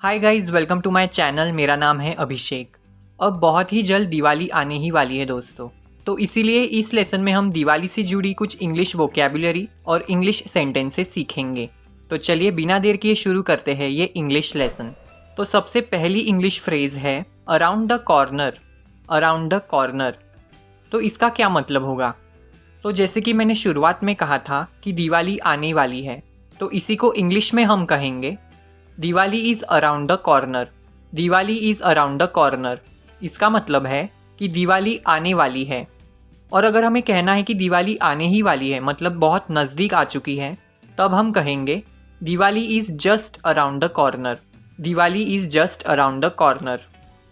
Hi guys, welcome to my channel. मेरा नाम है अभिषेक। अब बहुत ही जल्द दिवाली आने ही वाली है दोस्तों, तो इसीलिए इस लेसन में हम दिवाली से जुड़ी कुछ इंग्लिश वोकैबुलरी और इंग्लिश सेंटेंसेस सीखेंगे। तो चलिए बिना देर किए शुरू करते हैं ये इंग्लिश लेसन। तो सबसे पहली इंग्लिश फ्रेज है around the corner. Around the corner, तो इसका क्या मतलब होगा? तो जैसे कि मैंने शुरुआत में कहा था कि दिवाली आने वाली है, तो इसी को इंग्लिश में हम कहेंगे Diwali is around the corner. Diwali is around the corner, इसका मतलब है कि दिवाली आने वाली है। और अगर हमें कहना है कि दिवाली आने ही वाली है, मतलब बहुत नज़दीक आ चुकी है, तब हम कहेंगे Diwali is just around the corner. Diwali is just around the corner.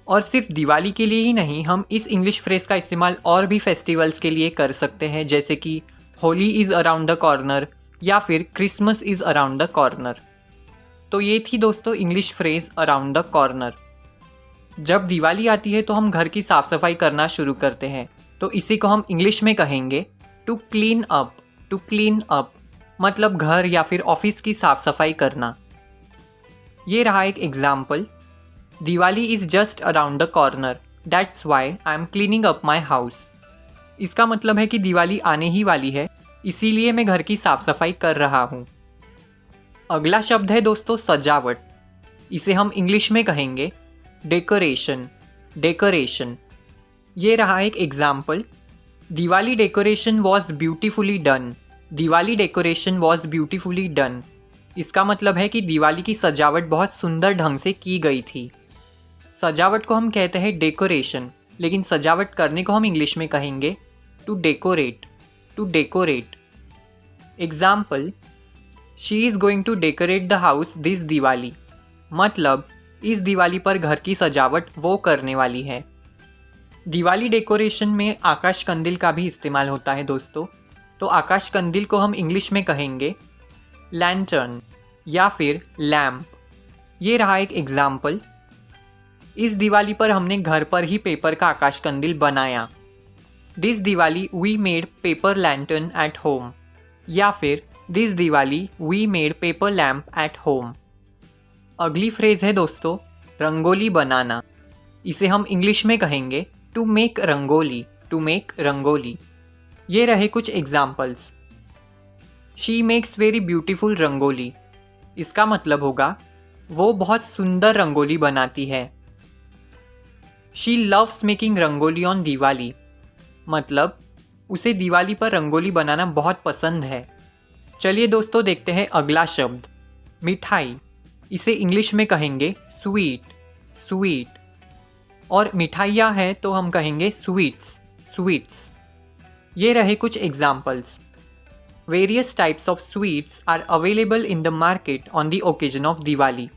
और सिर्फ दिवाली के लिए ही नहीं, हम इस इंग्लिश फ्रेज का इस्तेमाल और भी फेस्टिवल्स के लिए कर सकते हैं, जैसे कि Holi is around the corner या फिर Christmas is around the corner. तो ये थी दोस्तों English phrase around the corner. जब दिवाली आती है तो हम घर की साफ सफाई करना शुरू करते हैं, तो इसी को हम इंग्लिश में कहेंगे to clean up. To clean up मतलब घर या फिर ऑफिस की साफ सफाई करना। ये रहा एक example, Diwali is just around the corner, that's why I am cleaning up my house. इसका मतलब है कि दिवाली आने ही वाली है, इसीलिए मैं घर की साफ सफाई कर रहा हूँ। अगला शब्द है दोस्तों सजावट। इसे हम इंग्लिश में कहेंगे डेकोरेशन। डेकोरेशन, ये रहा एक example, Diwali decoration was beautifully done. Diwali decoration was beautifully done, इसका मतलब है कि दिवाली की सजावट बहुत सुंदर ढंग से की गई थी। सजावट को हम कहते हैं डेकोरेशन, लेकिन सजावट करने को हम इंग्लिश में कहेंगे to decorate. To decorate. Example, she is going to decorate the house this Diwali, मतलब इस दिवाली पर घर की सजावट वो करने वाली है। दिवाली डेकोरेशन में आकाश कंदील का भी इस्तेमाल होता है दोस्तों, तो आकाश कंदील को हम इंग्लिश में कहेंगे लैंटर्न या फिर लैम्प। ये रहा एक एग्जाम्पल, इस दिवाली पर हमने घर पर ही पेपर का आकाश कंदील बनाया। This Diwali we made paper lantern at home, या फिर this Diwali we made paper lamp at home. अगली फ्रेज है दोस्तों रंगोली बनाना। इसे हम इंग्लिश में कहेंगे to make rangoli. To make rangoli. ये रहे कुछ examples, she makes very beautiful rangoli, इसका मतलब होगा वो बहुत सुंदर रंगोली बनाती है। She loves making rangoli on Diwali, मतलब उसे दिवाली पर रंगोली बनाना बहुत पसंद है। चलिए दोस्तों देखते हैं अगला शब्द मिठाई। इसे इंग्लिश में कहेंगे स्वीट। स्वीट, और मिठाइयाँ हैं तो हम कहेंगे स्वीट्स। स्वीट्स। ये रहे कुछ examples, various types of sweets are available in the market on the occasion of Diwali,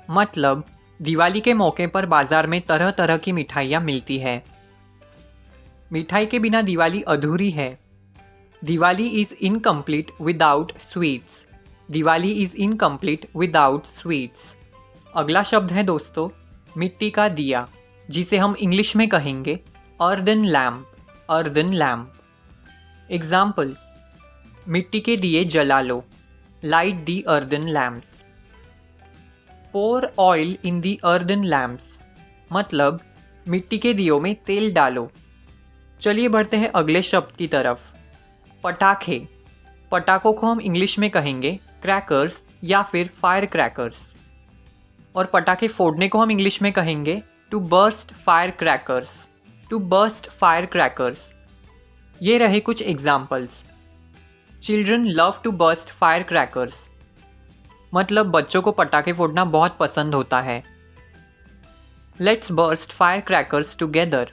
मतलब दिवाली के मौके पर बाजार में तरह तरह की मिठाइयाँ मिलती है। मिठाई के बिना दिवाली अधूरी है। Diwali is incomplete without sweets. Diwali is incomplete without sweets. अगला शब्द है दोस्तों मिट्टी का दिया, जिसे हम इंग्लिश में कहेंगे earthen lamp. Earthen lamp. Example, मिट्टी के दिए जला लो, light the earthen lamps. Pour oil in the earthen lamps, मतलब मिट्टी के दियों में तेल डालो। चलिए बढ़ते हैं अगले शब्द की तरफ, पटाखे। पटाखों को हम इंग्लिश में कहेंगे क्रैकर्स या फिर फायर क्रैकर्स, और पटाखे फोड़ने को हम इंग्लिश में कहेंगे to burst fire crackers. To burst fire crackers. ये रहे कुछ examples, children love to burst fire crackers, मतलब बच्चों को पटाखे फोड़ना बहुत पसंद होता है। Let's burst fire crackers together,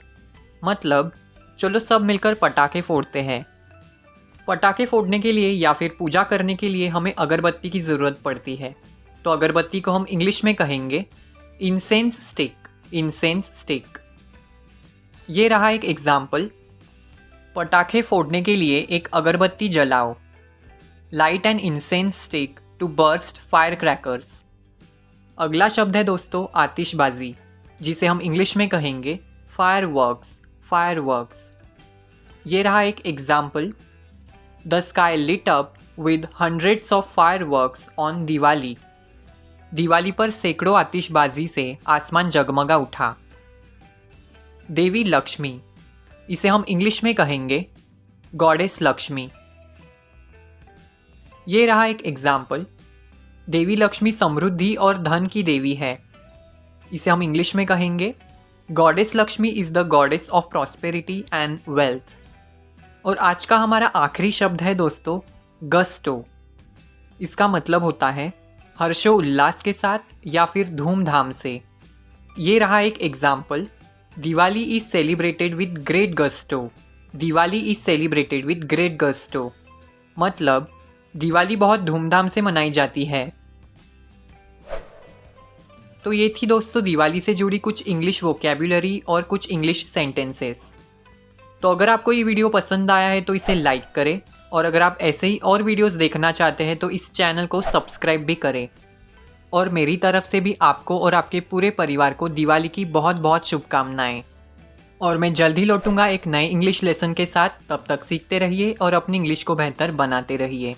मतलब चलो सब मिलकर पटाखे फोड़ते हैं। पटाखे फोड़ने के लिए या फिर पूजा करने के लिए हमें अगरबत्ती की ज़रूरत पड़ती है, तो अगरबत्ती को हम इंग्लिश में कहेंगे इंसेंस स्टिक। Incense stick. ये रहा एक एग्जाम्पल, पटाखे फोड़ने के लिए एक अगरबत्ती जलाओ, light an incense stick to burst fire crackers. अगला शब्द है दोस्तों आतिशबाजी, जिसे हम इंग्लिश में कहेंगे फायर वर्क्स। Fire works. ये रहा एक example, The sky lit up with hundreds of fireworks on Diwali. Diwali पर सैकड़ों आतिशबाजी से आसमान जगमगा उठा। देवी लक्ष्मी, इसे हम इंग्लिश में कहेंगे गॉडेस लक्ष्मी। ये रहा एक एग्जाम्पल। देवी लक्ष्मी समृद्धि और धन की देवी है, इसे हम इंग्लिश में कहेंगे goddess Lakshmi is the goddess of prosperity and wealth. और आज का हमारा आखिरी शब्द है दोस्तों गस्टो। इसका मतलब होता है हर्षो उल्लास के साथ या फिर धूमधाम से। ये रहा एक example. Diwali is celebrated with great gusto. Diwali is celebrated with great gusto मतलब दिवाली बहुत धूमधाम से मनाई जाती है। तो ये थी दोस्तों दिवाली से जुड़ी कुछ इंग्लिश वोकैब्युलरी और कुछ इंग्लिश सेंटेंसेस। तो अगर आपको ये वीडियो पसंद आया है तो इसे लाइक करें, और अगर आप ऐसे ही और वीडियोस देखना चाहते हैं तो इस चैनल को सब्सक्राइब भी करें। और मेरी तरफ से भी आपको और आपके पूरे परिवार को दिवाली की बहुत बहुत शुभकामनाएं। और मैं जल्द ही लौटूंगा एक नए इंग्लिश लेसन के साथ। तब तक सीखते रहिए और अपनी इंग्लिश को बेहतर बनाते रहिए।